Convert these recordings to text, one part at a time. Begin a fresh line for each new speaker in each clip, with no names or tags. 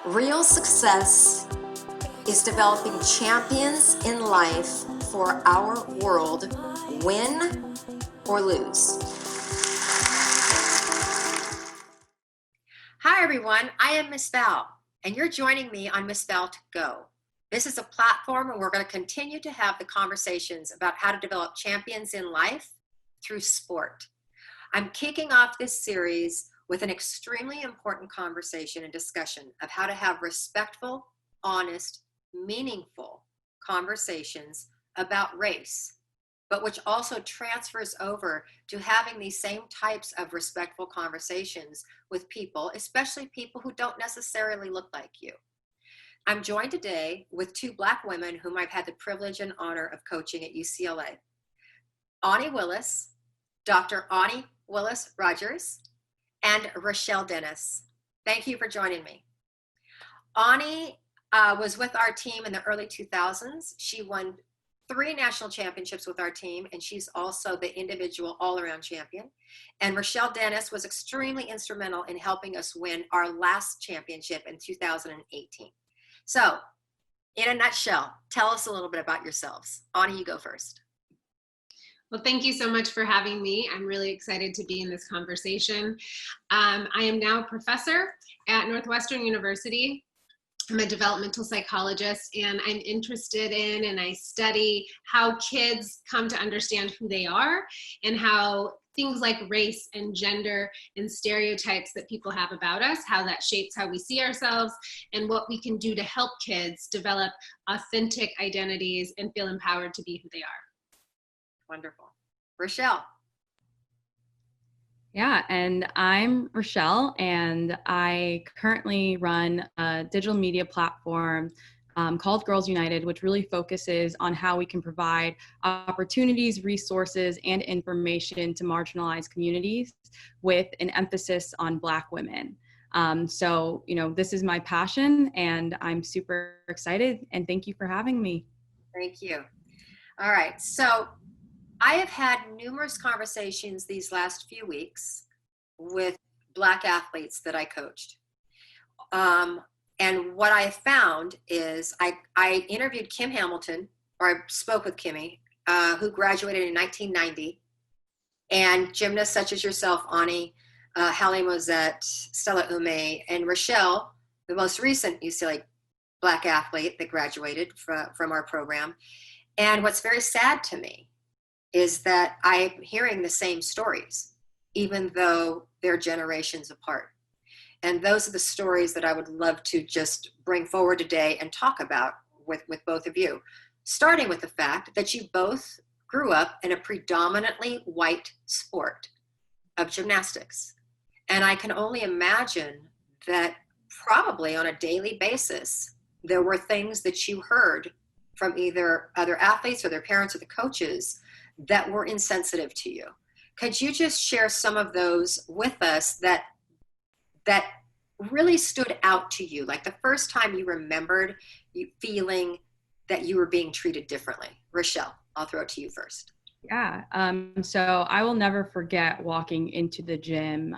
Real success is developing champions in life for our world, win or lose. Hi everyone, I am Miss Val, and you're joining me on Miss Val to Go. This is a platform where we're going to continue to have the conversations about how to develop champions in life through sport. I'm kicking off this series with an extremely important conversation and discussion of how to have respectful, honest, meaningful conversations about race, but which also transfers over to having these same types of respectful conversations with people, especially people who don't necessarily look like you. I'm joined today with two Black women whom I've had the privilege and honor of coaching at UCLA. Onnie Willis, Dr. Onnie Willis Rogers, and Rechelle Dennis. Thank you for joining me. Onnie was with our team in the early 2000s. She won 3 national championships with our team, and she's also the individual all-around champion. And Rechelle Dennis was extremely instrumental in helping us win our last championship in 2018. So, in a nutshell, tell us a little bit about yourselves. Onnie, you go first.
Well, thank you so much for having me. I'm really excited to be in this conversation. I am now a professor at Northwestern University. I'm a developmental psychologist, and I'm interested in and I study how kids come to understand who they are and how things like race and gender and stereotypes that people have about us, how that shapes how we see ourselves and what we can do to help kids develop authentic identities and feel empowered to be who they are.
Wonderful. Rechelle.
Yeah, and I'm Rechelle, and I currently run a digital media platform called Girls United, which really focuses on how we can provide opportunities, resources, and information to marginalized communities with an emphasis on Black women. So, this is my passion, and I'm super excited, and thank you for having me.
Thank you. All right, so I have had numerous conversations these last few weeks with Black athletes that I coached. And what I found is I interviewed Kim Hamilton, or I spoke with Kimmy, who graduated in 1990, and gymnasts such as yourself, Onnie, Hallie Mozette, Stella Ume, and Rechelle, the most recent UCLA Black athlete that graduated from our program. And what's very sad to me is that I'm hearing the same stories, even though they're generations apart. And those are the stories that I would love to just bring forward today and talk about with both of you, starting with the fact that you both grew up in a predominantly white sport of gymnastics. And I can only imagine that probably on a daily basis, there were things that you heard from either other athletes or their parents or the coaches that were insensitive to you. Could you just share some of those with us that really stood out to you? Like the first time you remembered you feeling that you were being treated differently. Rechelle, I'll throw it to you first.
Yeah. So I will never forget walking into the gym.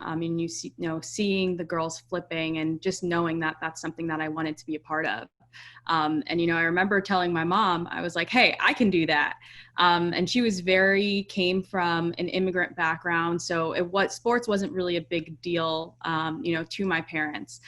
Seeing the girls flipping and just knowing that that's something that I wanted to be a part of. I remember telling my mom, I was like, hey, I can do that. And she came from an immigrant background. So sports wasn't really a big deal, to my parents.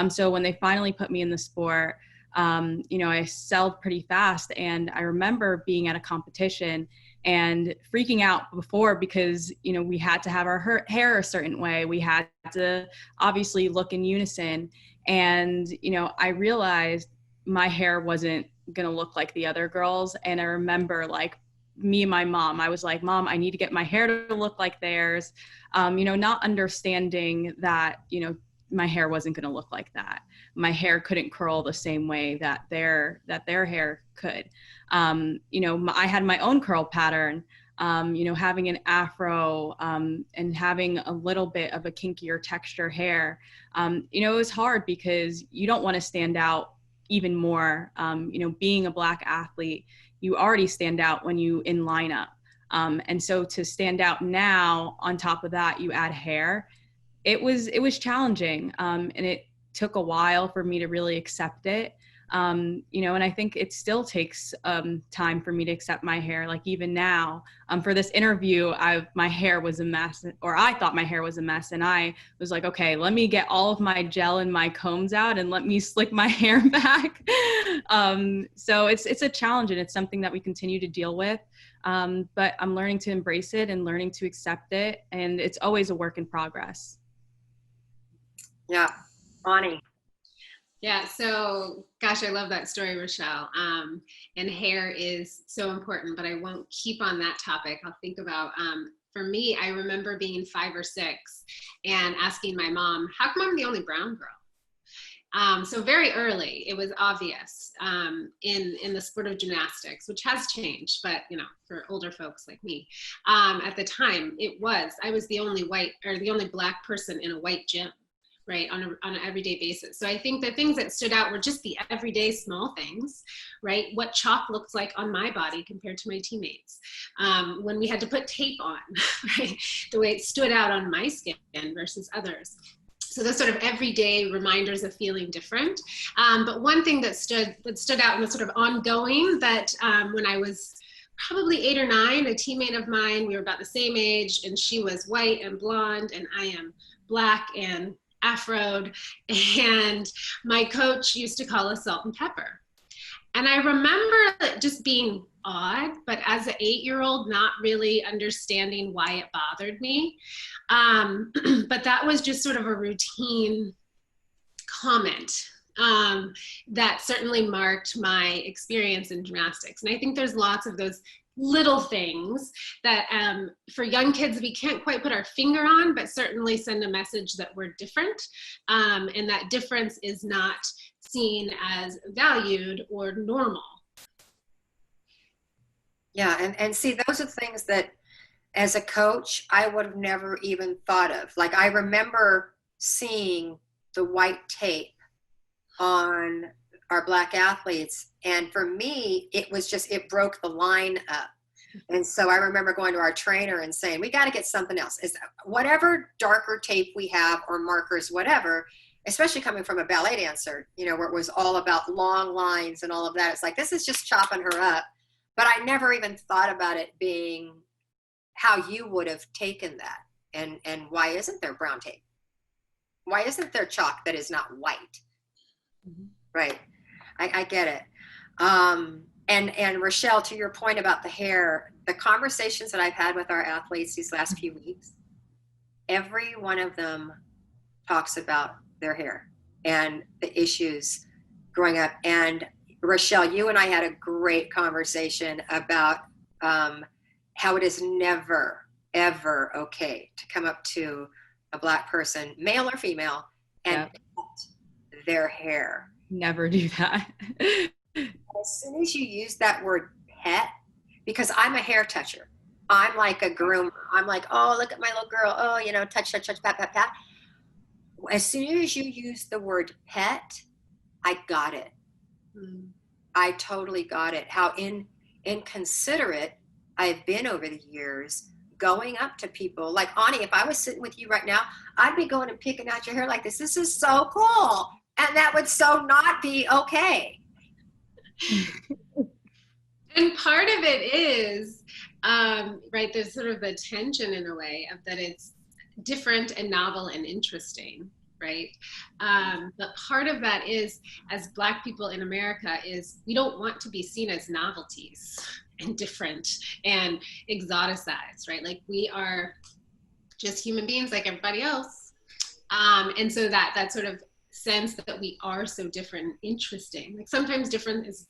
So when they finally put me in the sport, I excelled pretty fast. And I remember being at a competition and freaking out before because, we had to have our hair a certain way. We had to obviously look in unison. And, I realized my hair wasn't going to look like the other girls. And I remember me and my mom, I was like, Mom, I need to get my hair to look like theirs. Not understanding that, my hair wasn't going to look like that. My hair couldn't curl the same way that their hair could. I had my own curl pattern, having an afro and having a little bit of a kinkier texture hair. It was hard because you don't want to stand out even more. Being a Black athlete, you already stand out when you in lineup. And so to stand out now, on top of that, you add hair. It was challenging. And took a while for me to really accept it. You know, and I think it still takes time for me to accept my hair. Like even now, for this interview, my hair was a mess, or I thought my hair was a mess, and I was like, okay, let me get all of my gel and my combs out and let me slick my hair back. So it's a challenge, and it's something that we continue to deal with. But I'm learning to embrace it and learning to accept it, and it's always a work in progress.
Yeah, Onnie.
Yeah, so gosh, I love that story, Rechelle. And hair is so important, but I won't keep on that topic. I'll think about, for me, I remember being 5 or 6 and asking my mom, how come I'm the only brown girl? So very early, it was obvious in the sport of gymnastics, which has changed, but you know, for older folks like me, at the time, I was the only white or the only Black person in a white gym. Right, on an everyday basis. So I think the things that stood out were just the everyday small things, right? What chalk looked like on my body compared to my teammates. When we had to put tape on, right? The way it stood out on my skin versus others. So those sort of everyday reminders of feeling different. But one thing that stood out and was sort of ongoing that when I was probably 8 or 9, a teammate of mine, we were about the same age, and she was white and blonde, and I am Black and Afroed, and my coach used to call us salt and pepper. And I remember it just being odd, but as an 8-year-old, not really understanding why it bothered me. But that was just sort of a routine comment that certainly marked my experience in gymnastics. And I think there's lots of those little things that for young kids we can't quite put our finger on, but certainly send a message that we're different, and that difference is not seen as valued or normal.
Yeah, and see, those are things that as a coach I would have never even thought of. Like I remember seeing the white tape on our Black athletes, and for me it broke the line up. And so I remember going to our trainer and saying, we got to get something else. Is whatever darker tape we have or markers, whatever, especially coming from a ballet dancer, you know, where it was all about long lines and all of that. It's like, this is just chopping her up. But I never even thought about it being how you would have taken that. And why isn't there brown tape? Why isn't there chalk that is not white? Mm-hmm. Right. I get it. And Rechelle, to your point about the hair, the conversations that I've had with our athletes these last few weeks, every one of them talks about their hair and the issues growing up. And Rechelle, you and I had a great conversation about how it is never, ever okay to come up to a Black person, male or female, and pet their hair.
Never do that.
As soon as you use that word pet, because I'm a hair toucher, I'm like a groomer. I'm like, oh, look at my little girl. Oh, you know, touch, pat, pat, pat. As soon as you use the word pet, I got it. Mm. I totally got it. How inconsiderate I've been over the years going up to people. Like, Onnie, if I was sitting with you right now, I'd be going and picking out your hair like this. This is so cool. And that would so not be okay.
And part of it is, right, there's sort of the tension in a way of that it's different and novel and interesting, right? But part of that is, as Black people in America, is we don't want to be seen as novelties and different and exoticized, right? Like we are just human beings like everybody else. And so that sort of sense that we are so different and interesting. Like sometimes different is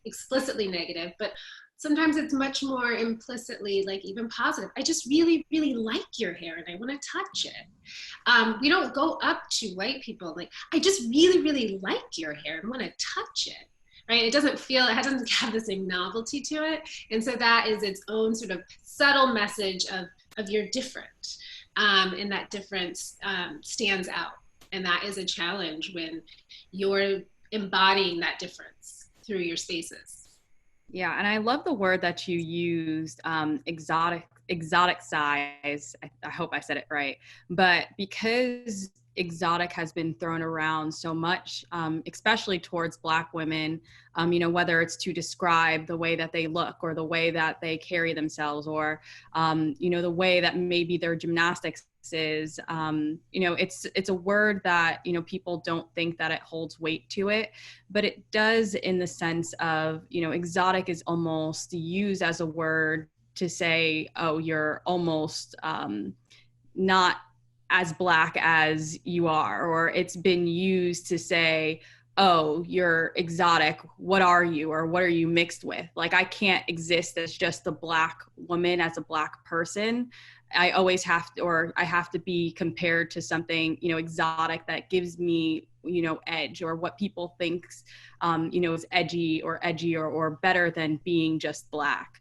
explicitly negative, but sometimes it's much more implicitly like even positive. I just really, really like your hair and I want to touch it. We don't go up to white people like, I just really, really like your hair and want to touch it. Right? It doesn't have the same novelty to it. And so that is its own sort of subtle message of you're different. And that difference stands out. And that is a challenge when you're embodying that difference through your spaces.
Yeah, and I love the word that you used, exoticize, I hope I said it right, but because exotic has been thrown around so much, especially towards Black women, whether it's to describe the way that they look or the way that they carry themselves, or, the way that maybe their gymnastics is, it's a word that, people don't think that it holds weight to it, but it does, in the sense of, exotic is almost used as a word to say, oh, you're almost not as Black as you are, or it's been used to say, oh, you're exotic, what are you, or what are you mixed with? Like, I can't exist as just a Black woman, as a Black person. I always have to, or I have to be compared to something, exotic that gives me, edge, or what people thinks, is edgy or better than being just Black.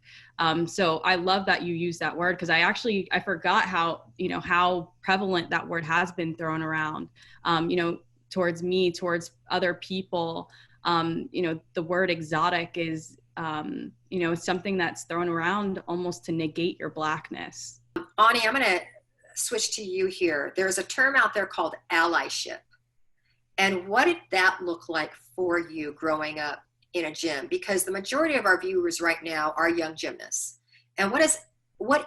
So I love that you use that word, because I forgot how prevalent that word has been thrown around, towards me, towards other people. The word exotic is, something that's thrown around almost to negate your Blackness.
Onnie, I'm going to switch to you here. There's a term out there called allyship. And what did that look like for you growing up in a gym? Because the majority of our viewers right now are young gymnasts. And what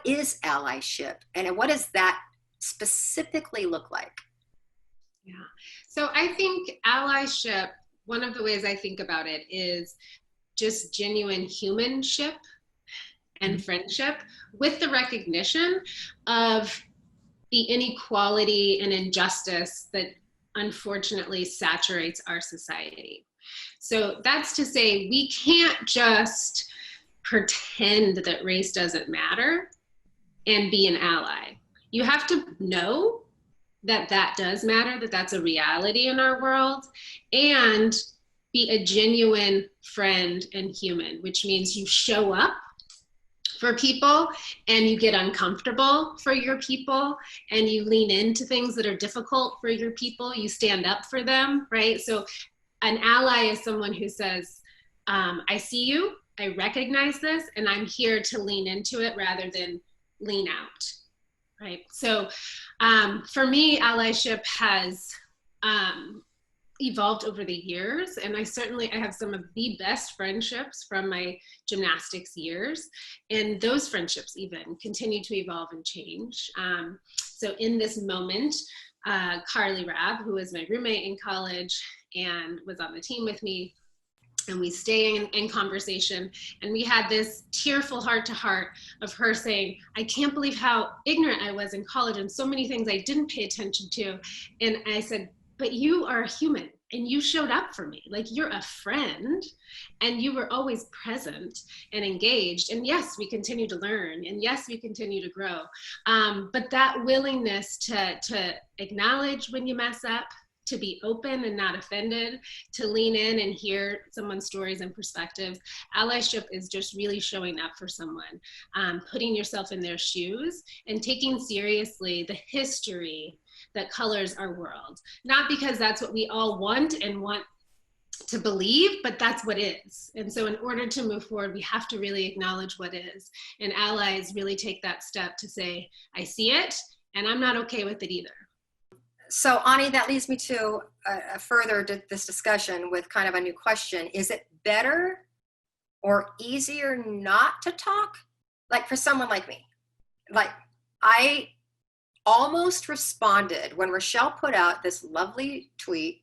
is allyship? And what does that specifically look like?
Yeah. So I think allyship, one of the ways I think about it is just genuine humanship and friendship, with the recognition of the inequality and injustice that unfortunately saturates our society. So that's to say, we can't just pretend that race doesn't matter and be an ally. You have to know that that does matter, that that's a reality in our world, and be a genuine friend and human, which means you show up for people and you get uncomfortable for your people and you lean into things that are difficult for your people. You stand up for them, right? So an ally is someone who says, I see you, I recognize this, and I'm here to lean into it rather than lean out, right? So for me, allyship has evolved over the years, and I have some of the best friendships from my gymnastics years, and those friendships even continue to evolve and change. So in this moment, Carly Rabb, who was my roommate in college and was on the team with me, and we stay in conversation, and we had this tearful heart-to-heart of her saying, I can't believe how ignorant I was in college and so many things I didn't pay attention to. And I said, but you are a human and you showed up for me. Like, you're a friend and you were always present and engaged. And yes, we continue to learn, and yes, we continue to grow. But that willingness to acknowledge when you mess up, to be open and not offended, to lean in and hear someone's stories and perspectives. Allyship is just really showing up for someone, putting yourself in their shoes and taking seriously the history that colors our world. Not because that's what we all want and want to believe, but that's what is. And so in order to move forward, we have to really acknowledge what is. And allies really take that step to say, I see it, and I'm not okay with it either.
So Onnie, that leads me to further this discussion with kind of a new question. Is it better or easier not to talk? Like, for someone like me, like, I almost responded when Rechelle put out this lovely tweet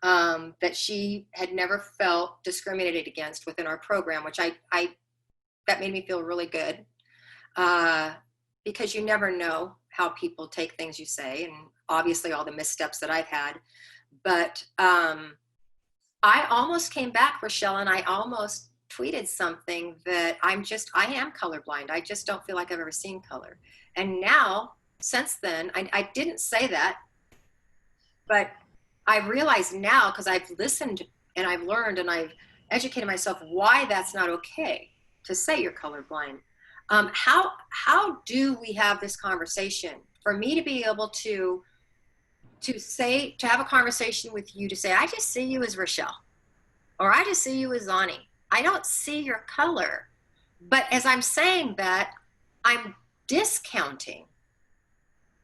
that she had never felt discriminated against within our program, which that made me feel really good, because you never know how people take things you say, and obviously all the missteps that I've had. But I almost came back, Rechelle, and I almost tweeted something that I am colorblind. I just don't feel like I've ever seen color. And now, since then, I didn't say that, but I realize now, because I've listened and I've learned and I've educated myself, why that's not okay to say you're colorblind. How do we have this conversation? For me to be able to have a conversation with you, to say, I just see you as Rechelle, or I just see you as Onnie. I don't see your color. But as I'm saying that, I'm discounting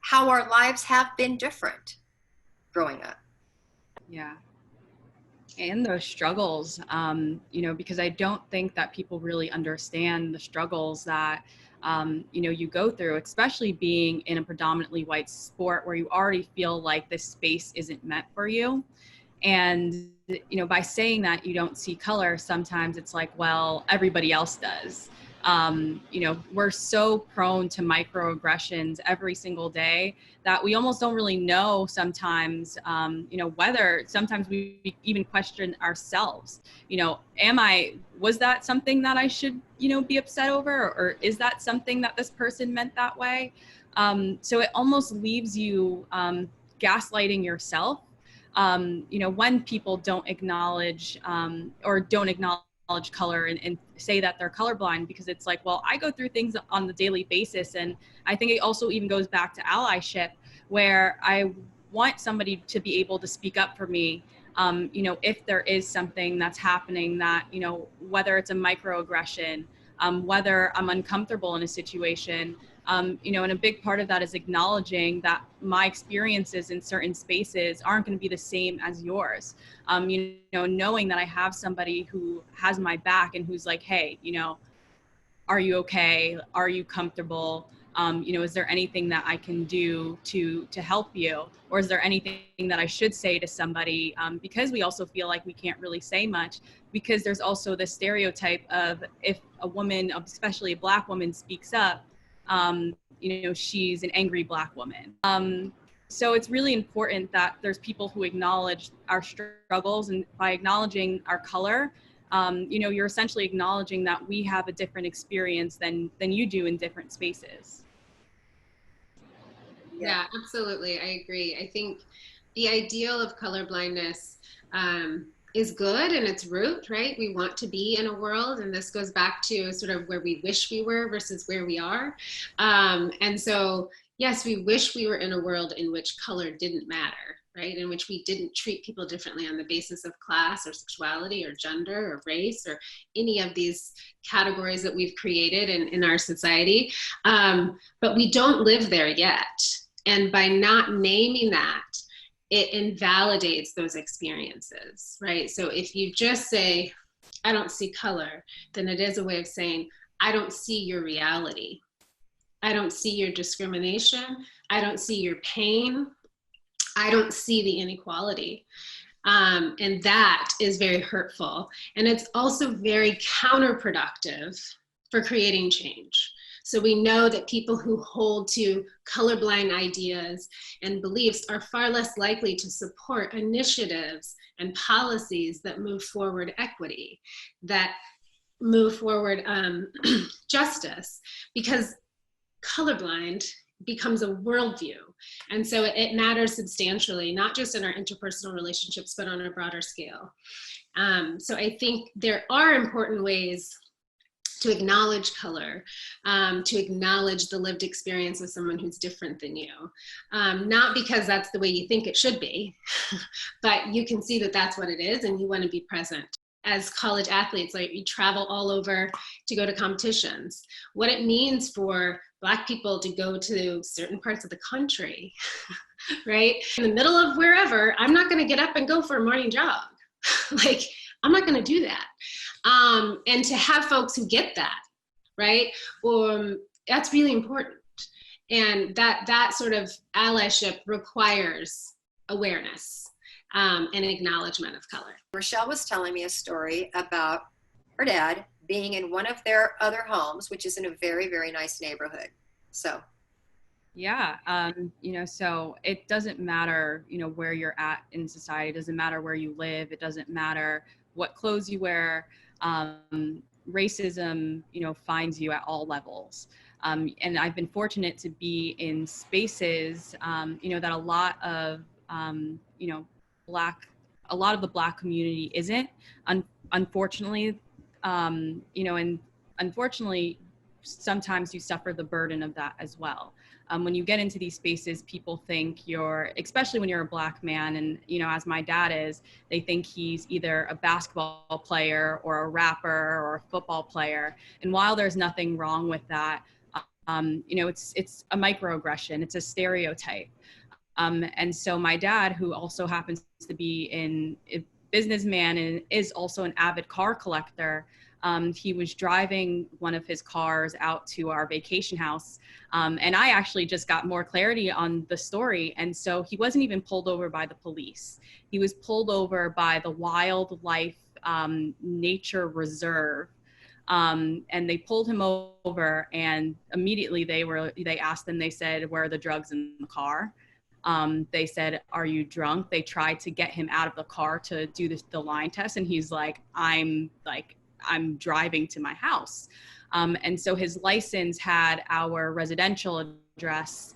how our lives have been different growing up.
Yeah. And those struggles, you know, because I don't think that people really understand the struggles that, you know, you go through, especially being in a predominantly white sport where you already feel like this space isn't meant for you. And, you know, by saying that you don't see color, sometimes it's like, well, everybody else does. You know, we're so prone to microaggressions every single day that we almost don't really know sometimes, you know, whether sometimes we even question ourselves, you know, was that something that I should, you know, be upset over? Or is that something that this person meant that way? So it almost leaves you gaslighting yourself. You know, when people don't acknowledge or don't acknowledge color and say that they're colorblind, because it's like, well, I go through things on the daily basis. And I think it also even goes back to allyship, where I want somebody to be able to speak up for me, you know, if there is something that's happening that, you know, whether it's a microaggression, whether I'm uncomfortable in a situation, you know, and a big part of that is acknowledging that my experiences in certain spaces aren't going to be the same as yours. You know, knowing that I have somebody who has my back and who's like, hey, you know, are you okay? Are you comfortable? You know, is there anything that I can do to help you? Or is there anything that I should say to somebody? Because we also feel like we can't really say much, because there's also the stereotype of if a woman, especially a Black woman, speaks up, you know, she's an angry Black woman. So it's really important that there's people who acknowledge our struggles, and by acknowledging our color, you know, you're essentially acknowledging that we have a different experience than you do in different spaces.
Yeah, absolutely. I agree. I think the ideal of colorblindness is good in its root, right? We want to be in a world, and this goes back to sort of where we wish we were versus where we are. And so, yes, we wish we were in a world in which color didn't matter, right? In which we didn't treat people differently on the basis of class or sexuality or gender or race or any of these categories that we've created in our society. But we don't live there yet. And by not naming that, it invalidates those experiences, right? So if you just say, I don't see color, then it is a way of saying, I don't see your reality. I don't see your discrimination. I don't see your pain. I don't see the inequality. And that is very hurtful. And it's also very counterproductive for creating change. So we know that people who hold to colorblind ideas and beliefs are far less likely to support initiatives and policies that move forward equity, that move forward justice, because colorblind becomes a worldview. And so it matters substantially, not just in our interpersonal relationships, but on a broader scale. So I think there are important ways to acknowledge color, to acknowledge the lived experience of someone who's different than you. Not because that's the way you think it should be, but you can see that that's what it is and you want to be present. As college athletes, like, you travel all over to go to competitions. What it means for Black people to go to certain parts of the country, right? In the middle of wherever, I'm not going to get up and go for a morning jog. Like, I'm not going to do that. And to have folks who get that, right? That's really important. And that sort of allyship requires awareness and acknowledgement of color.
Rechelle was telling me a story about her dad being in one of their other homes, which is in a very, very nice neighborhood. So.
Yeah, you know, so it doesn't matter, you know, where you're at in society. It doesn't matter where you live. It doesn't matter what clothes you wear. Racism, you know, finds you at all levels. And I've been fortunate to be in spaces, you know, that a lot of, you know, a lot of the Black community isn't, unfortunately, you know, and unfortunately, sometimes you suffer the burden of that as well. When you get into these spaces, people think especially when you're a Black man, and, you know, as my dad is, they think he's either a basketball player or a rapper or a football player. And while there's nothing wrong with that, it's a microaggression, it's a stereotype. And so my dad, who also happens to be a businessman and is also an avid car collector, he was driving one of his cars out to our vacation house. And I actually just got more clarity on the story. And so he wasn't even pulled over by the police. He was pulled over by the wildlife nature reserve. And they pulled him over, and immediately they asked him, they said, "Where are the drugs in the car?" They said, "Are you drunk?" They tried to get him out of the car to do the line test. And he's like, I'm driving to my house. And so his license had our residential address.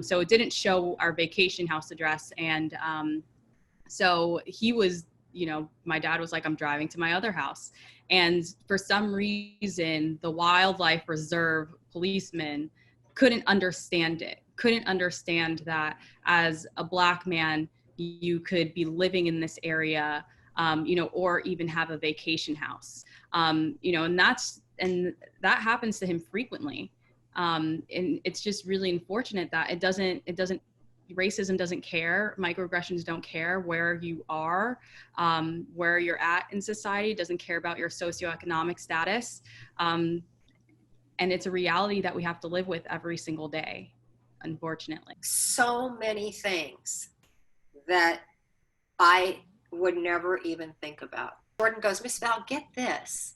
So it didn't show our vacation house address. And so he was, my dad was like, "I'm driving to my other house." And for some reason, the wildlife reserve policeman couldn't understand that as a Black man, you could be living in this area, or even have a vacation house, and that happens to him frequently. And it's just really unfortunate that racism doesn't care. Microaggressions don't care where you are, where you're at in society, doesn't care about your socioeconomic status. And it's a reality that we have to live with every single day, unfortunately.
So many things that I would never even think about. Jordan goes, "Miss Val, get this.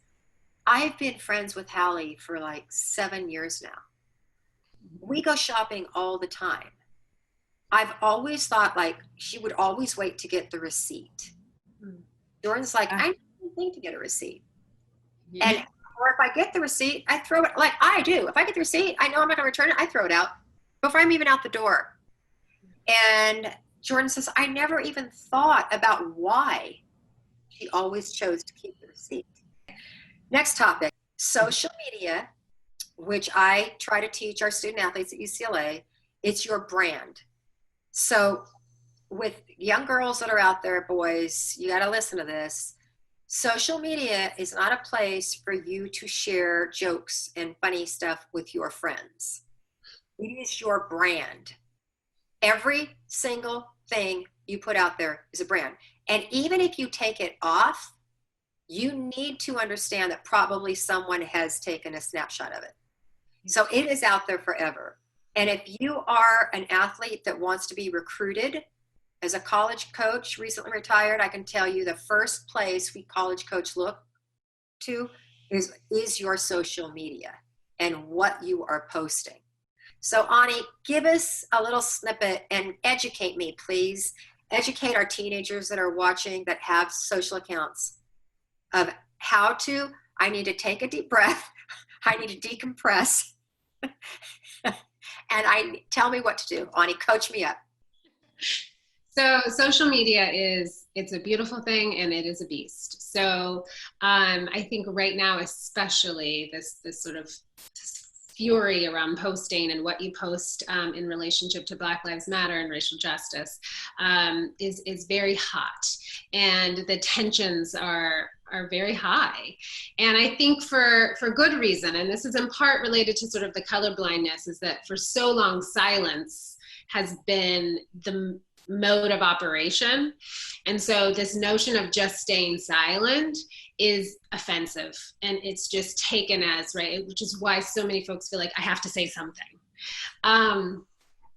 I've been friends with Hallie for like 7 years now. We go shopping all the time. I've always thought like she would always wait to get the receipt." Jordan's like, "I don't think to get a receipt." Yeah. And or if I get the receipt, I throw it, like I do. If I get the receipt, I know I'm not going to return it. I throw it out before I'm even out the door. And Jordan says, "I never even thought about why she always chose to keep the receipt." Next topic, social media, which I try to teach our student athletes at UCLA. It's your brand. So with young girls that are out there, boys, you got to listen to this. Social media is not a place for you to share jokes and funny stuff with your friends. It is your brand. Every single thing you put out there is a brand. And even if you take it off, you need to understand that probably someone has taken a snapshot of it. So it is out there forever. And if you are an athlete that wants to be recruited as a college coach, recently retired, I can tell you the first place we college coach look to is your social media and what you are posting. So Onnie, give us a little snippet and educate me, please. Educate our teenagers that are watching that have social accounts of how to, I need to take a deep breath, I need to decompress, and tell me what to do. Onnie, coach me up.
So social media it's a beautiful thing, and it is a beast. So I think right now, especially this sort of fury around posting and what you post in relationship to Black Lives Matter and racial justice is very hot, and the tensions are very high. And I think for good reason, and this is in part related to sort of the colorblindness, is that for so long silence has been the mode of operation. And so this notion of just staying silent is offensive, and it's just taken as, right, which is why so many folks feel like I have to say something.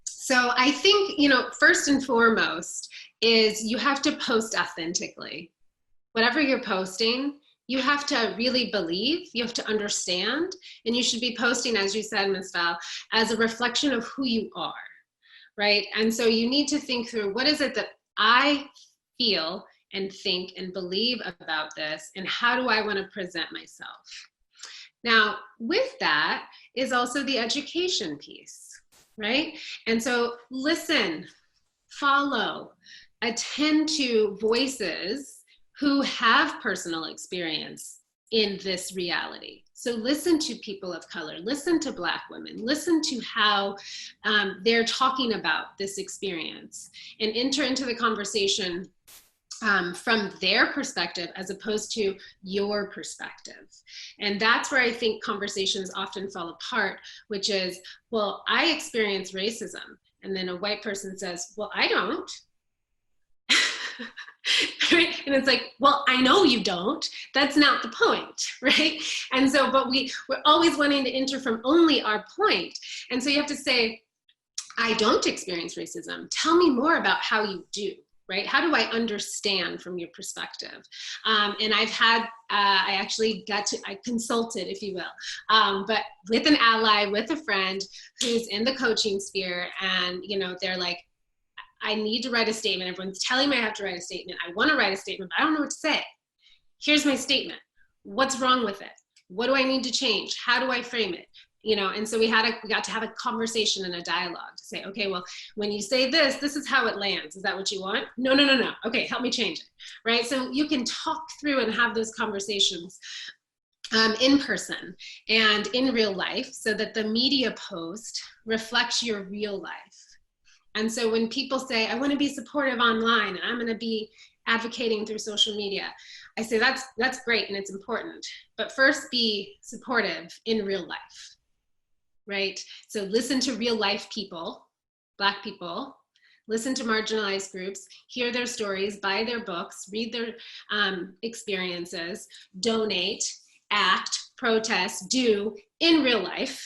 So I think, first and foremost is you have to post authentically. Whatever you're posting, you have to really believe, you have to understand, and you should be posting, as you said, Ms. Val, as a reflection of who you are. Right? And so you need to think through, what is it that I feel and think and believe about this, and how do I want to present myself? Now, with that is also the education piece, right? And so listen, follow, attend to voices who have personal experience in this reality. So listen to people of color, listen to Black women, listen to how they're talking about this experience, and enter into the conversation from their perspective as opposed to your perspective. And that's where I think conversations often fall apart, which is, well, I experience racism. And then a white person says, well, I don't. Right? And it's like, well, I know you don't. That's not the point, right? And so, but we're always wanting to enter from only our point. And so you have to say, I don't experience racism. Tell me more about how you do. Right? How do I understand from your perspective? And I've had, I actually I consulted, if you will, but with an ally, with a friend who's in the coaching sphere, and, you know, they're like, I need to write a statement. Everyone's telling me I have to write a statement. I want to write a statement, but I don't know what to say. Here's my statement. What's wrong with it? What do I need to change? How do I frame it? You know, and so we got to have a conversation and a dialogue to say, okay, well, when you say this, this is how it lands. Is that what you want? No. Okay, help me change it, right? So you can talk through and have those conversations in person and in real life, so that the media post reflects your real life. And so when people say, I want to be supportive online and I'm going to be advocating through social media, I say that's great and it's important, but first be supportive in real life. Right? So listen to real life people, Black people, listen to marginalized groups, hear their stories, buy their books, read their experiences, donate, act, protest, do in real life.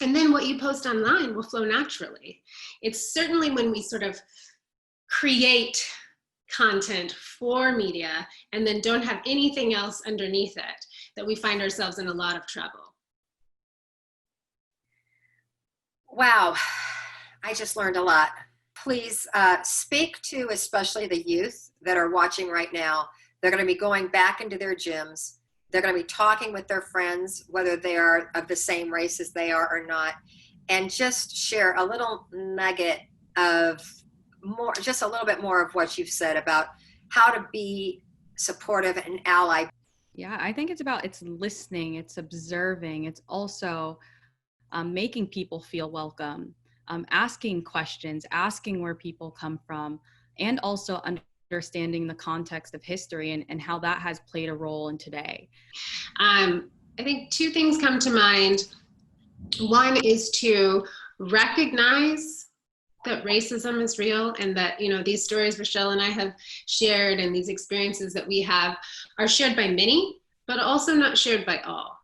And then what you post online will flow naturally. It's certainly when we sort of create content for media and then don't have anything else underneath it that we find ourselves in a lot of trouble.
Wow, I just learned a lot. Please speak to especially the youth that are watching right now. They're going to be going back into their gyms. They're going to be talking with their friends, whether they are of the same race as they are or not, and just share a little nugget of more, just a little bit more of what you've said about how to be supportive and ally.
Yeah, I think it's listening, it's observing, it's also making people feel welcome, asking questions, asking where people come from, and also understanding the context of history and how that has played a role in today.
I think two things come to mind. One is to recognize that racism is real, and that, you know, these stories Rechelle and I have shared and these experiences that we have are shared by many, but also not shared by all.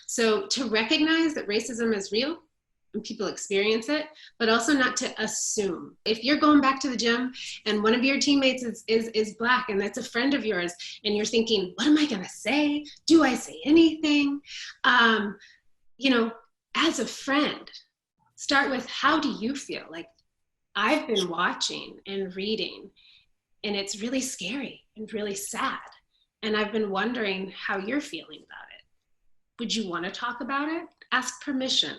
So to recognize that racism is real and people experience it, but also not to assume. If you're going back to the gym and one of your teammates is Black and that's a friend of yours, and you're thinking, what am I gonna say? Do I say anything? You know, as a friend, start with, how do you feel? Like, I've been watching and reading, and it's really scary and really sad. And I've been wondering how you're feeling about it. Would you want to talk about it? Ask permission,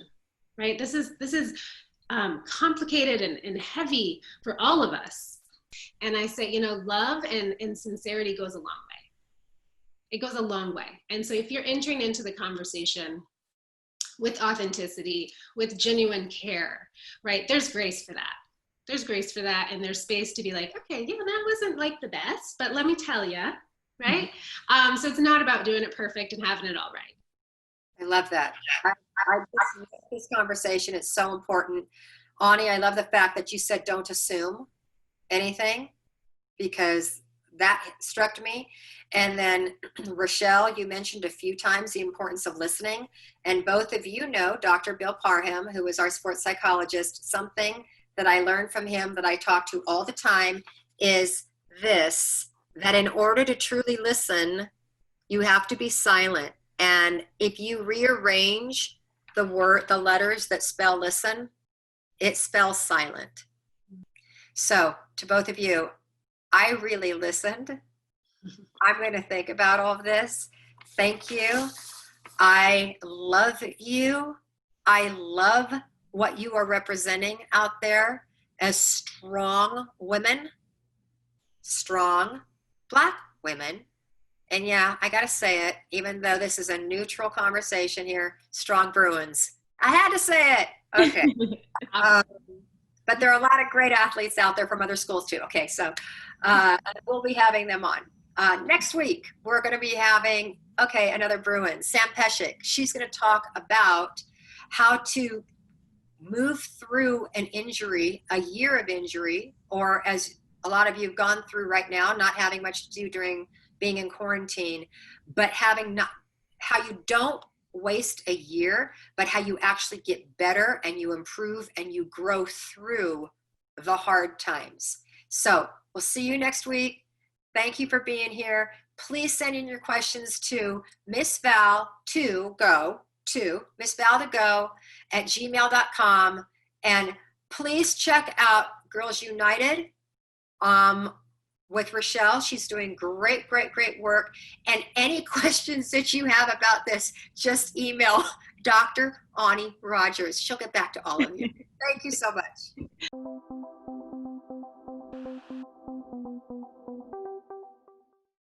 right? This is complicated and heavy for all of us. And I say, you know, love and sincerity goes a long way. It goes a long way. And so if you're entering into the conversation with authenticity, with genuine care, right? There's grace for that. There's grace for that. And there's space to be like, okay, yeah, that wasn't like the best, but let me tell you, right? So it's not about doing it perfect and having it all right.
I love that. I just love this conversation. It's so important. Onnie, I love the fact that you said don't assume anything, because that struck me. And then Rechelle, you mentioned a few times the importance of listening. And both of you know Dr. Bill Parham, who is our sports psychologist. Something that I learned from him that I talk to all the time is this, that in order to truly listen, you have to be silent. And if you rearrange the letters that spell listen, it spells silent. So to both of you, I really listened. I'm going to think about all of this. Thank you. I love you. I love what you are representing out there as strong women, strong Black women. And yeah, I got to say it, even though this is a neutral conversation here, strong Bruins. I had to say it. Okay. But there are a lot of great athletes out there from other schools too. Okay, so And we'll be having them on. Next week, we're going to be having, another Bruin, Sam Peshek. She's going to talk about how to move through an injury, a year of injury, or as a lot of you have gone through right now, not having much to do during being in quarantine, but how you don't waste a year, but how you actually get better and you improve and you grow through the hard times. So we'll see you next week. Thank you for being here. Please send in your questions to Miss Val to go at gmail.com. And please check out Girls United with Rechelle. She's doing great work. And any questions that you have about this, just email Dr. Onnie Rogers. She'll get back to all of you. Thank you so much.